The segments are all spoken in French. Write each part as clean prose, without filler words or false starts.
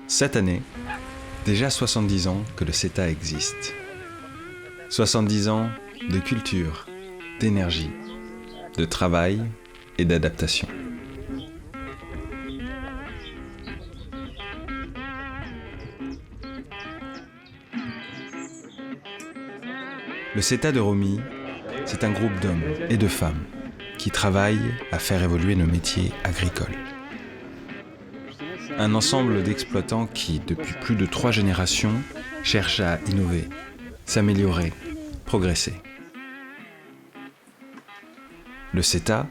Cette année, déjà 70 ans que le CETA existe. 70 ans de culture, d'énergie, de travail et d'adaptation. Le CETA de Romilly, c'est un groupe d'hommes et de femmes qui travaillent à faire évoluer nos métiers agricoles. Un ensemble d'exploitants qui, depuis plus de 3 générations, cherchent à innover, s'améliorer, progresser. Le CETA,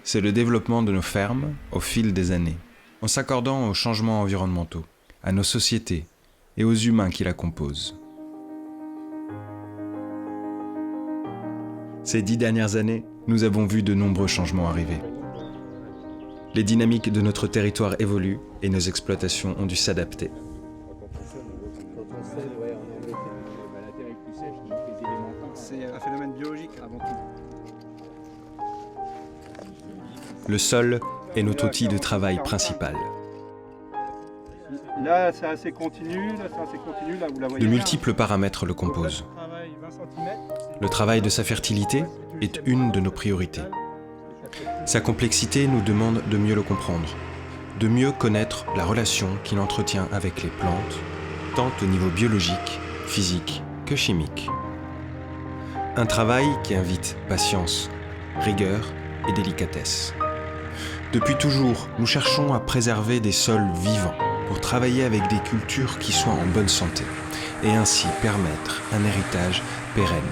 c'est le développement de nos fermes au fil des années, en s'accordant aux changements environnementaux, à nos sociétés et aux humains qui la composent. Ces 10 dernières années, nous avons vu de nombreux changements arriver. Les dynamiques de notre territoire évoluent et nos exploitations ont dû s'adapter. C'est un phénomène biologique avant tout. Le sol est notre outil de travail principal. Là, c'est assez continu, là, c'est assez continu, là, vous la voyez. De multiples paramètres le composent. Le travail de sa fertilité est une de nos priorités. Sa complexité nous demande de mieux le comprendre, de mieux connaître la relation qu'il entretient avec les plantes, tant au niveau biologique, physique que chimique. Un travail qui invite patience, rigueur et délicatesse. Depuis toujours, nous cherchons à préserver des sols vivants pour travailler avec des cultures qui soient en bonne santé et ainsi permettre un héritage pérenne.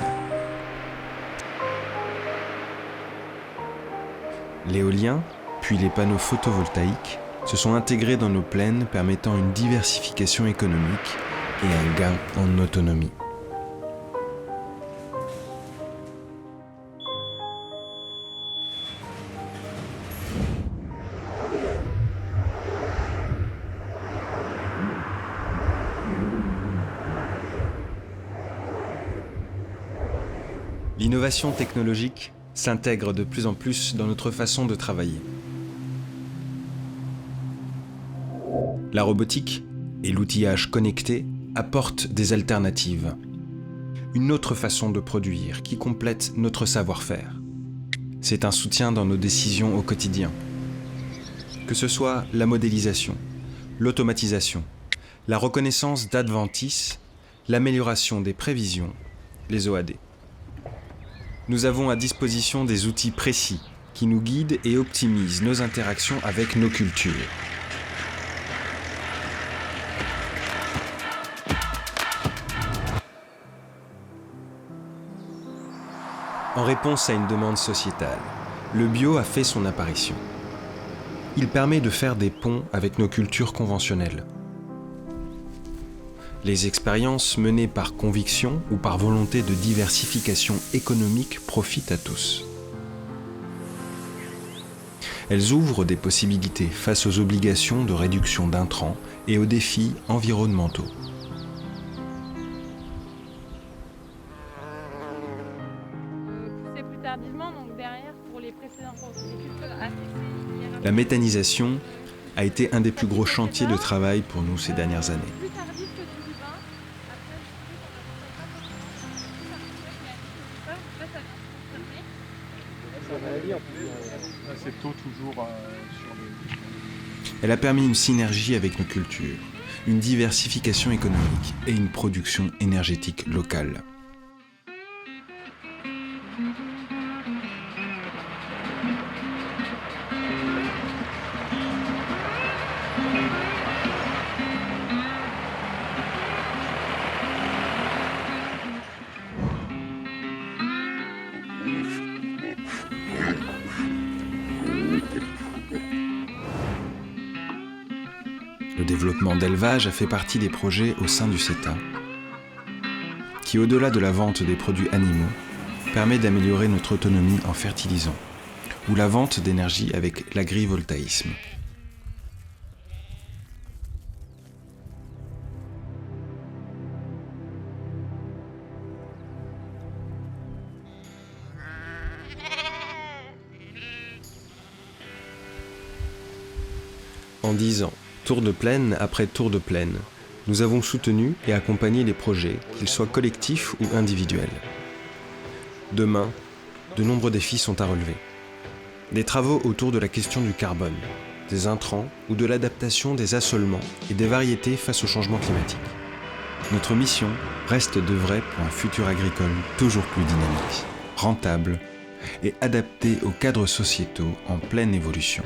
L'éolien, puis les panneaux photovoltaïques, se sont intégrés dans nos plaines permettant une diversification économique et un gain en autonomie. L'innovation technologique s'intègre de plus en plus dans notre façon de travailler. La robotique et l'outillage connecté apportent des alternatives. Une autre façon de produire qui complète notre savoir-faire. C'est un soutien dans nos décisions au quotidien. Que ce soit la modélisation, l'automatisation, la reconnaissance d'adventices, l'amélioration des prévisions, les OAD. Nous avons à disposition des outils précis qui nous guident et optimisent nos interactions avec nos cultures. En réponse à une demande sociétale, le bio a fait son apparition. Il permet de faire des ponts avec nos cultures conventionnelles. Les expériences menées par conviction ou par volonté de diversification économique profitent à tous. Elles ouvrent des possibilités face aux obligations de réduction d'intrants et aux défis environnementaux. Plus tardivement, donc derrière, pour les précédents cultures assez... La méthanisation a été un des plus gros chantiers de travail pour nous ces dernières années. C'est tôt toujours sur le... Elle a permis une synergie avec nos cultures, une diversification économique et une production énergétique locale. Le développement d'élevage a fait partie des projets au sein du CETA, qui, au-delà de la vente des produits animaux, permet d'améliorer notre autonomie en fertilisant, ou la vente d'énergie avec l'agrivoltaïsme. En 10 ans, tour de plaine après tour de plaine, nous avons soutenu et accompagné les projets, qu'ils soient collectifs ou individuels. Demain, de nombreux défis sont à relever. Des travaux autour de la question du carbone, des intrants ou de l'adaptation des assolements et des variétés face au changement climatique. Notre mission reste d'œuvrer pour un futur agricole toujours plus dynamique, rentable et adapté aux cadres sociétaux en pleine évolution.